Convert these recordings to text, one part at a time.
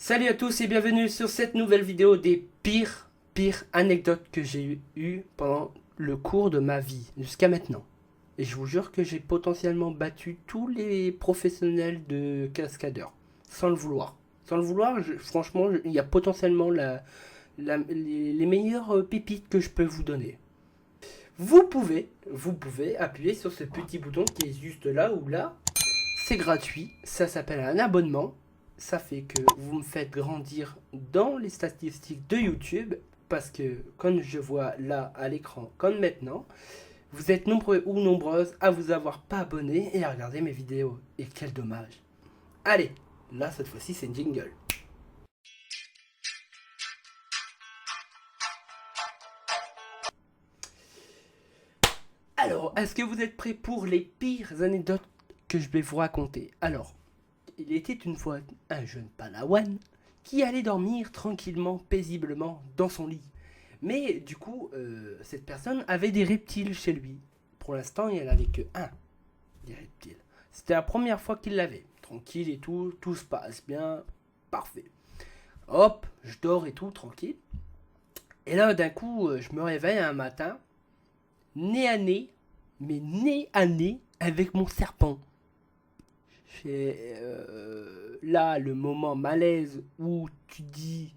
Salut à tous et bienvenue sur cette nouvelle vidéo des pires anecdotes que j'ai eues pendant le cours de ma vie jusqu'à maintenant. Et je vous jure que j'ai potentiellement battu tous les professionnels de cascadeurs, sans le vouloir. Sans le vouloir, franchement, il y a potentiellement les meilleures pépites que je peux vous donner. Vous pouvez appuyer sur ce petit bouton qui est juste là ou là. C'est gratuit, ça s'appelle un abonnement. Ça fait que vous me faites grandir dans les statistiques de YouTube parce que comme je vois là à l'écran comme maintenant, vous êtes nombreux ou nombreuses à vous avoir pas abonné et à regarder mes vidéos. Et quel dommage. Allez, là cette fois-ci c'est une jingle. Alors, est-ce que vous êtes prêts pour les pires anecdotes que je vais vous raconter? Alors, il était une fois un jeune padawan qui allait dormir tranquillement, paisiblement dans son lit. Mais du coup, cette personne avait des reptiles chez lui. Pour l'instant, il n'y en avait que un, des reptiles. C'était la première fois qu'il l'avait. Tranquille et tout se passe bien, parfait. Hop, je dors et tout, tranquille. Et là, d'un coup, je me réveille un matin, nez à nez, mais nez à nez avec mon serpent. C'est là le moment malaise où tu dis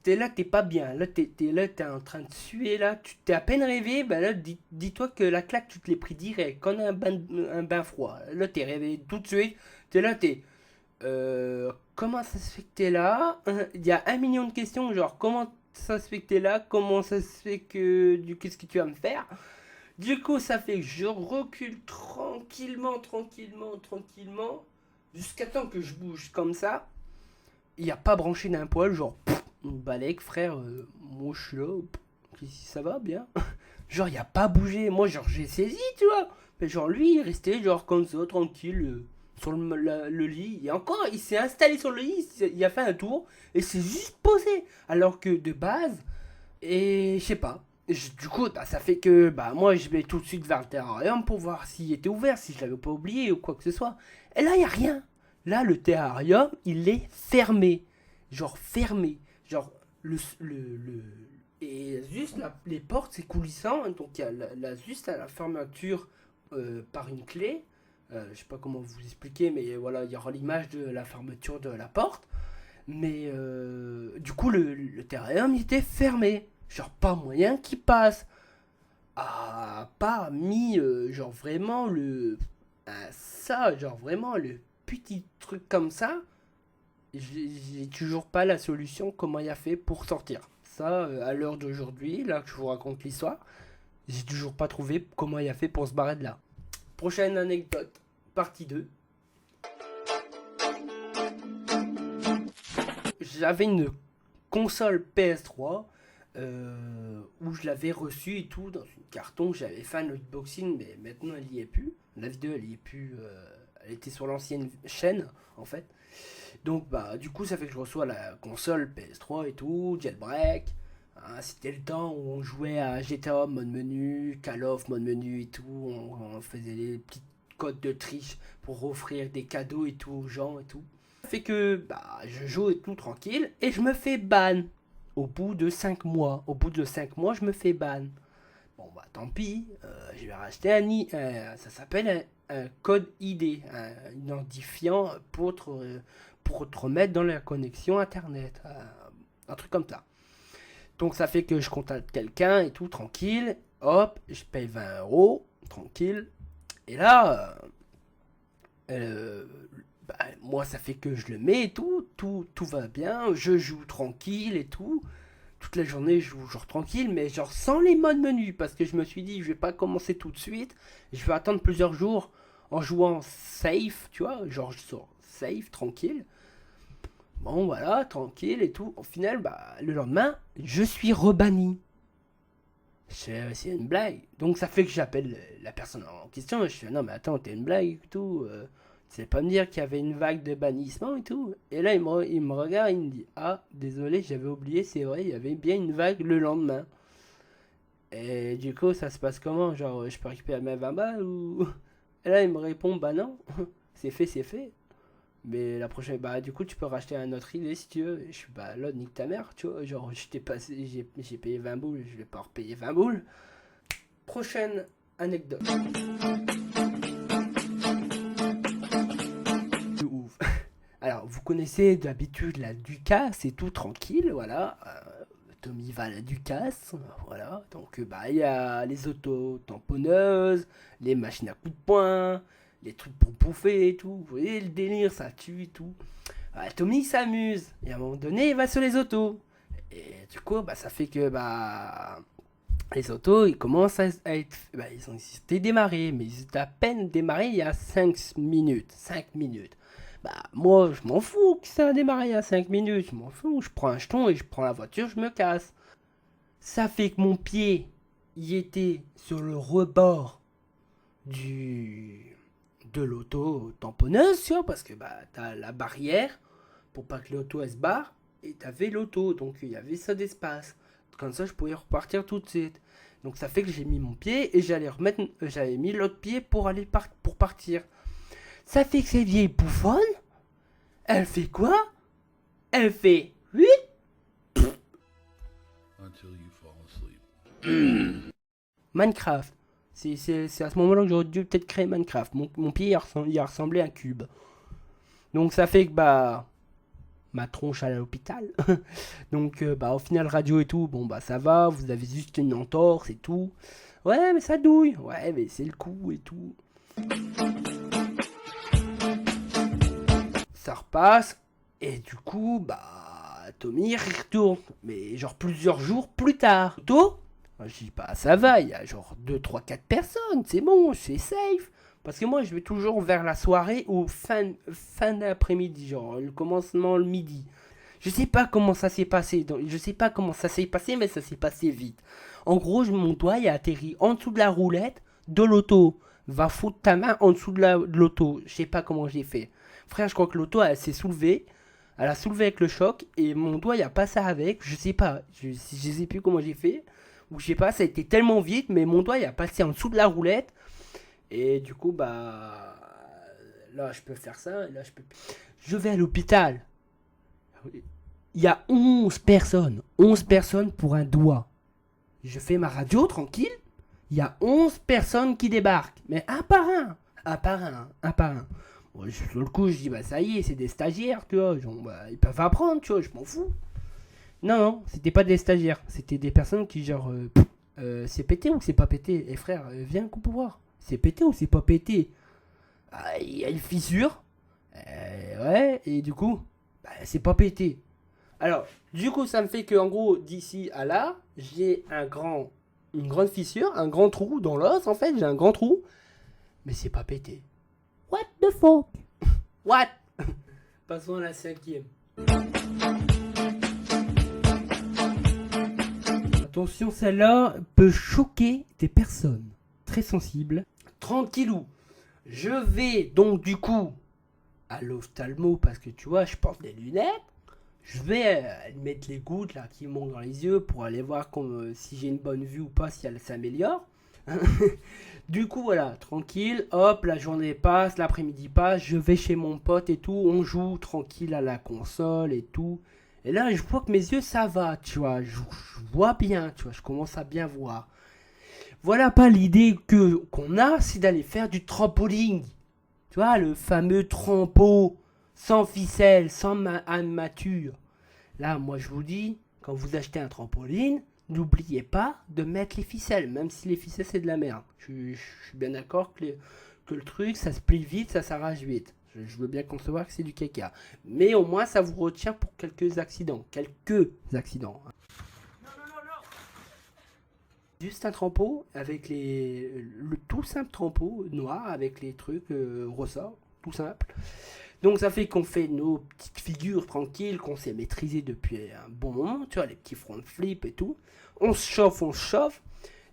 t'es là, t'es pas bien, là t'es là, t'es en train de suer, là tu t'es à peine réveillé, ben là dis-toi que la claque tu te l'es pris direct, comme un bain froid. Là t'es réveillé tout de suite, t'es là, comment ça se fait que t'es là? Il y a un million de questions, genre comment ça se fait que t'es là, comment ça se fait que qu'est-ce que tu vas me faire? Du coup, ça fait que je recule tranquillement, jusqu'à temps que je bouge comme ça. Il n'y a pas branché d'un poil, genre, balèque, frère, moi je suis là, ça va bien. Genre, il n'y a pas bougé. Moi, genre, j'ai saisi, tu vois. Mais genre, lui, il restait, genre, comme ça, tranquille, sur le lit. Et encore, il s'est installé sur le lit, il a fait un tour, et s'est juste posé. Alors que de base, et je sais pas. Du coup, bah, ça fait que bah, moi, je vais tout de suite vers le terrarium pour voir s'il était ouvert, si je l'avais pas oublié ou quoi que ce soit. Et là, il n'y a rien. Là, le terrarium, il est fermé. Genre fermé. Genre, et juste les portes, c'est coulissant. Donc, il y a juste à la fermeture par une clé. Je sais pas comment vous expliquer, mais voilà, il y aura l'image de la fermeture de la porte. Mais du coup, le terrarium il était fermé. Genre, pas moyen qu'il passe. Ah, pas mis, genre vraiment ça, genre vraiment le petit truc comme ça. J'ai toujours pas la solution comment il a fait pour sortir. Ça, à l'heure d'aujourd'hui, là que je vous raconte l'histoire, j'ai toujours pas trouvé comment il a fait pour se barrer de là. Prochaine anecdote, partie 2. J'avais une console PS3 où je l'avais reçue et tout dans une carton. J'avais fait un unboxing, mais maintenant elle y est plus. La vidéo elle y est plus. Elle était sur l'ancienne chaîne en fait. Donc bah du coup ça fait que je reçois la console PS3 et tout, Jailbreak. Hein, c'était le temps où on jouait à GTA mode menu, Call of mode menu et tout. On faisait des petites codes de triche pour offrir des cadeaux et tout aux gens et tout. Ça fait que bah, je joue et tout tranquille et je me fais ban. Au bout de 5 mois. Au bout de 5 mois, je me fais ban. Bon bah tant pis, je vais racheter ça s'appelle un code ID, un identifiant pour te remettre dans la connexion internet. Un truc comme ça. Donc ça fait que je contacte quelqu'un et tout, tranquille. Hop, je paye 20 euros, tranquille. Et là, euh, bah, moi ça fait que je le mets et tout va bien, je joue tranquille et tout. Toute la journée je joue genre tranquille, mais genre sans les modes menus, parce que je me suis dit je vais pas commencer tout de suite, je vais attendre plusieurs jours en jouant safe, tu vois, genre je sors safe, tranquille. Bon voilà, tranquille et tout. Au final, bah, le lendemain, je suis rebanni. C'est une blague. Donc ça fait que j'appelle la personne en question. Je fais non mais attends, t'es une blague et tout. Tu sais pas me dire qu'il y avait une vague de bannissement et tout. Et là il me regarde, il me dit ah désolé j'avais oublié, c'est vrai, il y avait bien une vague le lendemain. Et du coup ça se passe comment? Genre je peux récupérer mes 20 balles ou... Et là il me répond bah non, c'est fait c'est fait. Mais la prochaine, bah du coup tu peux racheter un autre idée si tu veux. Et je suis bah là nique ta mère, tu vois, genre je t'ai passé, j'ai payé 20 boules, je vais pas repayer 20 boules. Prochaine anecdote. De ouf. Alors vous connaissez d'habitude la Ducasse, c'est tout tranquille, voilà. Tommy va à la Ducasse, voilà. Donc bah il y a les autos tamponneuses, les machines à coups de poing, les trucs pour bouffer et tout. Vous voyez le délire, ça tue et tout. Tommy s'amuse. Et à un moment donné, il va sur les autos. Et du coup, bah, ça fait que bah, les autos, ils commencent à être. Bah, ils ont été démarrés, mais ils étaient à peine démarrés il y a 5 minutes. 5 minutes. Bah, moi, je m'en fous que ça a démarré il y a 5 minutes. Je m'en fous. Je prends un jeton et je prends la voiture, je me casse. Ça fait que mon pied, y était sur le rebord du de l'auto tamponneuse, tu vois, parce que bah, t'as la barrière pour pas que l'auto elle se barre, et t'avais l'auto, donc il y avait ça d'espace. Comme ça, je pouvais repartir tout de suite. Donc ça fait que j'ai mis mon pied et j'avais mis l'autre pied pour aller pour partir. Ça fait que cette vieille bouffonne, elle fait quoi? Elle fait oui. Until you fall asleep. Minecraft. C'est à ce moment-là que j'aurais dû peut-être créer Minecraft. Mon pied il a ressemblé à un cube. Donc ça fait que bah ma tronche à l'hôpital. Donc bah au final radio et tout, bon bah ça va, vous avez juste une entorse et tout. Ouais mais ça douille. Ouais mais c'est le coup et tout. Ça repasse et du coup bah Tommy il retourne. Mais genre plusieurs jours plus tard. Tôt je dis pas ça va, il y a genre 2, 3, 4 personnes, c'est bon, c'est safe. Parce que moi je vais toujours vers la soirée ou fin d'après-midi, genre le commencement le midi. Je sais pas comment ça s'est passé, je sais pas comment ça s'est passé, mais ça s'est passé vite. En gros, mon doigt il a atterri en dessous de la roulette de l'auto. Va foutre ta main en dessous de l'auto. Je sais pas comment j'ai fait. Frère, je crois que l'auto elle s'est soulevée. Elle a soulevé avec le choc et mon doigt il a passé avec. Je sais pas. Je sais plus comment j'ai fait. Ou je sais pas, ça a été tellement vite, mais mon doigt il a passé en dessous de la roulette. Et du coup, bah. Là, je peux faire ça. Là, je peux. Je vais à l'hôpital. Il y a 11 personnes. 11 personnes pour un doigt. Je fais ma radio tranquille. Il y a 11 personnes qui débarquent. Mais un par un. Un par un. Un par un. Bon, sur le coup, je dis, bah ça y est, c'est des stagiaires, tu vois. Genre, bah, ils peuvent apprendre, tu vois, je m'en fous. Non, non, c'était pas des stagiaires. C'était des personnes qui, genre, c'est pété ou c'est pas pété? Eh frère, viens qu'on peut voir. C'est pété ou c'est pas pété? Il y a une fissure. Ouais, et du coup, bah, c'est pas pété. Alors, du coup, ça me fait que, en gros, d'ici à là, j'ai une grande fissure, un grand trou dans l'os, en fait, j'ai un grand trou, mais c'est pas pété. What the fuck? What? Passons à la 5e. Attention, celle-là peut choquer des personnes très sensibles. Tranquillou. Je vais donc du coup à l'ophtalmo parce que tu vois, je porte des lunettes. Je vais mettre les gouttes là qui montent dans les yeux pour aller voir si j'ai une bonne vue ou pas, si elle s'améliore. Du coup voilà, tranquille, hop, la journée passe, l'après-midi passe, je vais chez mon pote et tout, on joue tranquille à la console et tout. Et là je vois que mes yeux ça va, tu vois, je vois bien, tu vois, je commence à bien voir. Voilà pas l'idée qu'on a, c'est d'aller faire du trampoline. Tu vois, le fameux trampo, sans ficelle, sans armature. Là, moi, je vous dis, quand vous achetez un trampoline, n'oubliez pas de mettre les ficelles, même si les ficelles, c'est de la merde. Je suis bien d'accord que le truc, ça se plie vite, ça s'arrache vite. Je veux bien concevoir que c'est du caca. Mais au moins, ça vous retient pour quelques accidents. Quelques accidents. Juste un trampo avec le tout simple trampo noir avec les trucs ressorts, tout simple. Donc ça fait qu'on fait nos petites figures tranquilles qu'on s'est maîtrisées depuis un bon moment, tu vois, les petits front flip et tout. On se chauffe, on se chauffe.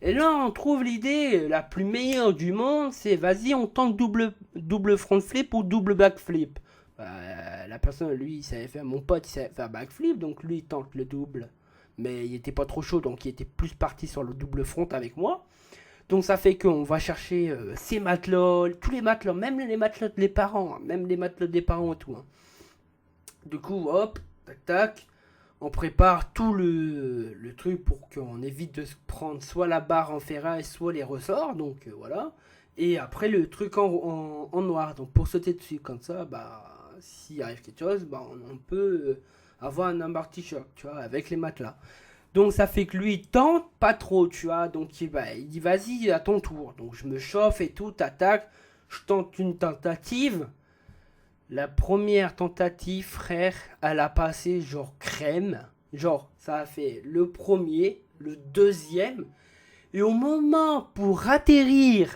Et là, on trouve l'idée la plus meilleure du monde, c'est vas-y, on tente double front flip ou double backflip. La personne, lui, il savait faire, mon pote, il savait faire backflip, donc lui, il tente le double. Mais il était pas trop chaud, donc il était plus parti sur le double front avec moi. Donc ça fait qu'on va chercher ces matelas, tous les matelas, même les matelas des parents, hein, même les matelas des parents et tout. Hein. Du coup, hop, tac tac, on prépare tout le truc pour qu'on évite de se prendre soit la barre en ferraille, soit les ressorts, donc voilà. Et après le truc en noir, donc pour sauter dessus, comme ça, bah, s'il arrive quelque chose, bah, on peut avoir un amorti-choc, tu vois, avec les matelas. Donc ça fait que lui, il tente pas trop, tu vois, donc il dit vas-y, à ton tour. Donc je me chauffe et tout, t'attaques, je tente une tentative. La première tentative, frère, elle a passé genre crème. Genre, ça a fait le premier, le deuxième. Et au moment pour atterrir,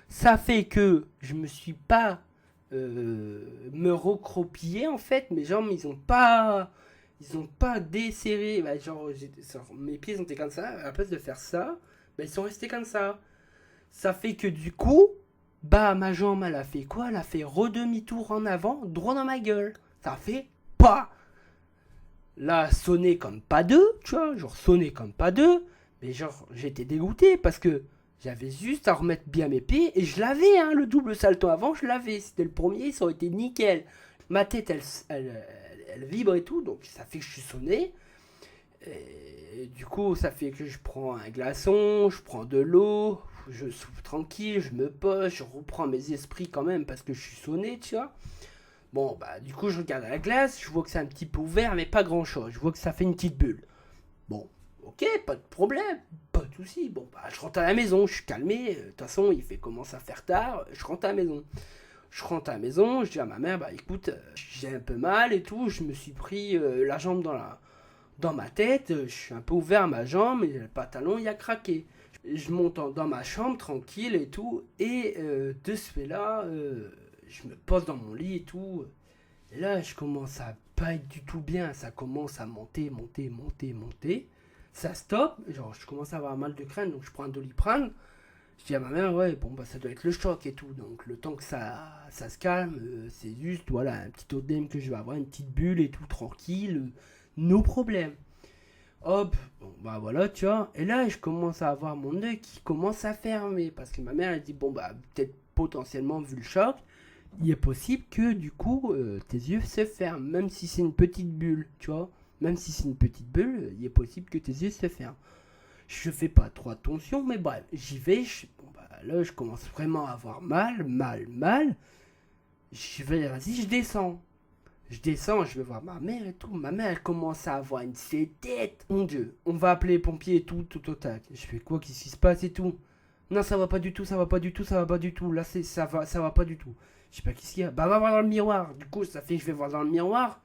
ça fait que je me suis pas me recroquiller en fait. Mes jambes, ils ont pas desserré. Bah, genre, mes pieds étaient comme ça. À la place de faire ça, bah, ils sont restés comme ça. Ça fait que du coup, bah ma jambe elle a fait quoi? Elle a fait redemi-tour en avant, droit dans ma gueule. Ça a fait pas. Là, sonné comme pas deux, tu vois, genre sonné comme pas deux. Mais genre, j'étais dégoûté parce que j'avais juste à remettre bien mes pieds et je l'avais, hein, le double salto avant, je l'avais. C'était le premier, ça aurait été nickel. Ma tête, elle vibre et tout, donc ça fait que je suis sonné. Et du coup, ça fait que je prends un glaçon, je prends de l'eau, je souffle tranquille, je me pose, je reprends mes esprits quand même parce que je suis sonné, tu vois. Bon, bah, du coup, je regarde à la glace, je vois que c'est un petit peu ouvert, mais pas grand chose. Je vois que ça fait une petite bulle. Bon, ok, pas de problème, pas de souci. Bon, bah, je rentre à la maison, je suis calmé. De toute façon, commence à faire tard, je rentre à la maison. Je rentre à la maison, je dis à ma mère, bah écoute, j'ai un peu mal et tout, je me suis pris la jambe dans ma tête, je suis un peu ouvert ma jambe et le pantalon il a craqué. Je monte dans ma chambre tranquille et tout, et de ce fait là, je me pose dans mon lit et tout. Et là, je commence à pas être du tout bien, ça commence à monter. Ça stoppe, genre je commence à avoir mal de crâne, donc je prends un Doliprane. Je dis à ma mère, ouais, bon, bah ça doit être le choc et tout. Donc le temps que ça se calme, c'est juste, voilà, un petit odème que je vais avoir, une petite bulle et tout, tranquille, nos problèmes. Hop, bon, bah voilà, tu vois. Et là, je commence à avoir mon œil qui commence à fermer. Parce que ma mère, elle dit, bon, bah peut-être potentiellement, vu le choc, il est possible que du coup, tes yeux se ferment. Même si c'est une petite bulle, tu vois. Même si c'est une petite bulle, il est possible que tes yeux se ferment. Je fais pas trop attention, mais bref, j'y vais. Bon, bah, là, je commence vraiment à avoir mal. Je vais, vas-y, je descends. Je descends, je vais voir ma mère et tout. Ma mère, elle commence à avoir une tête. Mon Dieu, on va appeler les pompiers et tout au tac. Je fais quoi, qu'est-ce qui se passe et tout? Non, ça va pas du tout, ça va pas du tout, ça va pas du tout. Là, ça va pas du tout. Je sais pas qu'est-ce qu'il y a. Bah, va voir dans le miroir. Du coup, ça fait que je vais voir dans le miroir.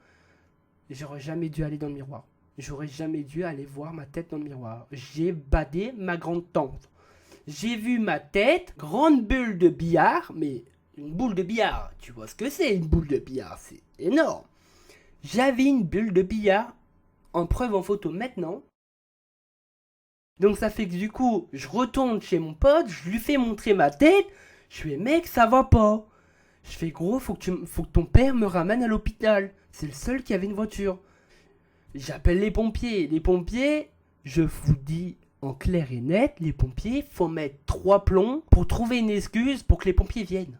J'aurais jamais dû aller dans le miroir. J'aurais jamais dû aller voir ma tête dans le miroir. J'ai badé ma grande tante. J'ai vu ma tête, grande bulle de billard, mais une boule de billard, tu vois ce que c'est une boule de billard, c'est énorme. J'avais une bulle de billard, en preuve en photo maintenant. Donc ça fait que du coup, je retourne chez mon pote, je lui fais montrer ma tête. Je fais mec, ça va pas. Je fais gros, faut que ton père me ramène à l'hôpital. C'est le seul qui avait une voiture. J'appelle les pompiers. Les pompiers, je vous dis en clair et net, les pompiers, faut mettre 3 plombs pour trouver une excuse pour que les pompiers viennent.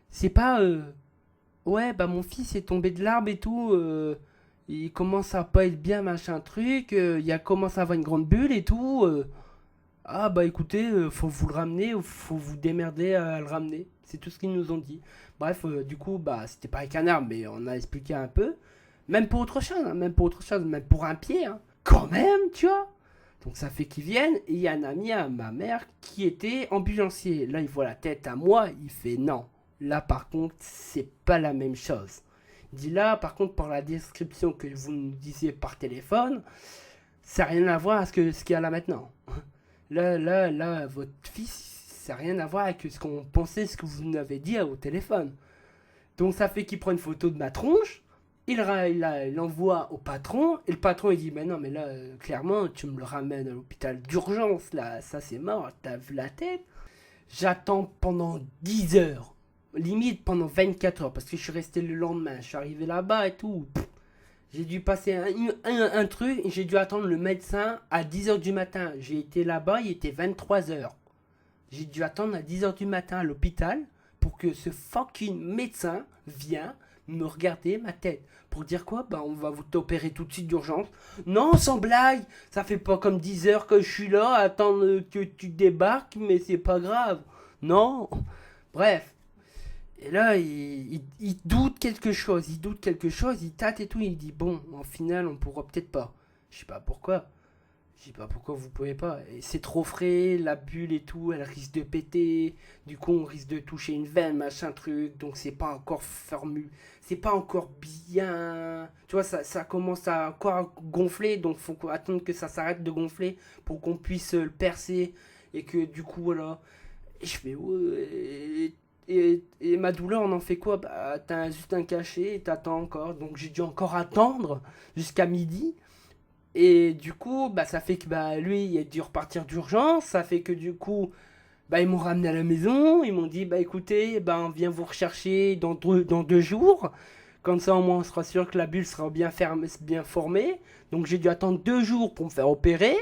C'est pas ouais, bah mon fils est tombé de l'arbre et tout, il commence à pas être bien, machin truc, il commence à avoir une grande bulle et tout. Ah bah écoutez, faut vous le ramener, ou faut vous démerder à le ramener. C'est tout ce qu'ils nous ont dit. Bref, du coup, bah c'était pas avec un arbre, mais on a expliqué un peu. Même pour autre chose, hein, même pour un pied, hein. Quand même, tu vois. Donc ça fait qu'ils viennent, et il y a un ami à ma mère qui était ambulancier. Là, il voit la tête à moi, il fait non. Là, par contre, c'est pas la même chose. Il dit là, par contre, par la description que vous nous disiez par téléphone, ça n'a rien à voir avec ce qu'il y a là maintenant. Là, votre fils, ça n'a rien à voir avec ce qu'on pensait, ce que vous nous avez dit au téléphone. Donc ça fait qu'il prend une photo de ma tronche, il l'envoie au patron, et le patron il dit mais non mais là clairement tu me le ramènes à l'hôpital d'urgence là, ça c'est mort, t'as vu la tête. J'attends pendant 10 heures, limite pendant 24 heures, parce que je suis resté le lendemain, je suis arrivé là-bas et tout. J'ai dû passer un truc, j'ai dû attendre le médecin à 10h du matin. J'ai été là-bas, il était 23h. J'ai dû attendre à 10h du matin à l'hôpital pour que ce fucking médecin vienne me regarder ma tête. Pour dire quoi? Bah on va vous t'opérer tout de suite d'urgence. Non, sans blague, ça fait pas comme 10 heures que je suis là à attendre que tu débarques, mais c'est pas grave. Non. Bref. Et là, il doute quelque chose, il tâte et tout, il dit bon, en final, on pourra peut-être pas. Je sais pas pourquoi. Je sais pas pourquoi vous pouvez pas. Et c'est trop frais, la bulle et tout, elle risque de péter. Du coup, on risque de toucher une veine, machin truc. Donc c'est pas encore c'est pas encore bien. Tu vois, ça commence à encore gonfler, donc faut attendre que ça s'arrête de gonfler pour qu'on puisse le percer et que du coup voilà. Et je fais ouais, et ma douleur, on en fait quoi? Bah, t'as juste un cachet et t'attends encore. Donc j'ai dû encore attendre jusqu'à midi. Et du coup, bah, ça fait que bah, lui, il a dû repartir d'urgence. Ça fait que du coup, bah, ils m'ont ramené à la maison. Ils m'ont dit, bah écoutez, bah, on vient vous rechercher dans 2 jours. Comme ça, au moins, on sera sûr que la bulle sera bien formée. Donc j'ai dû attendre 2 jours pour me faire opérer.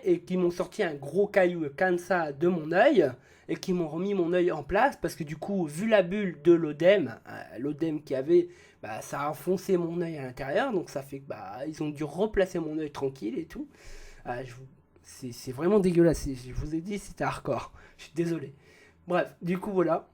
Et qu'ils m'ont sorti un gros caillou comme ça de mon œil et qu'ils m'ont remis mon œil en place parce que du coup, vu la bulle de l'odème qu'il y avait, bah, ça a enfoncé mon œil à l'intérieur, donc ça fait que bah, ils ont dû replacer mon œil tranquille et tout. C'est vraiment dégueulasse, je vous ai dit, c'était hardcore, je suis désolé. Bref, du coup, voilà,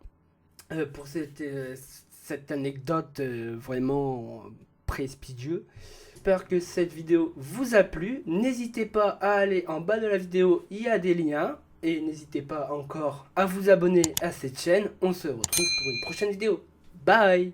pour cette anecdote vraiment prestigieux. J'espère que cette vidéo vous a plu. N'hésitez pas à aller en bas de la vidéo, il y a des liens. Et n'hésitez pas encore à vous abonner à cette chaîne. On se retrouve pour une prochaine vidéo. Bye!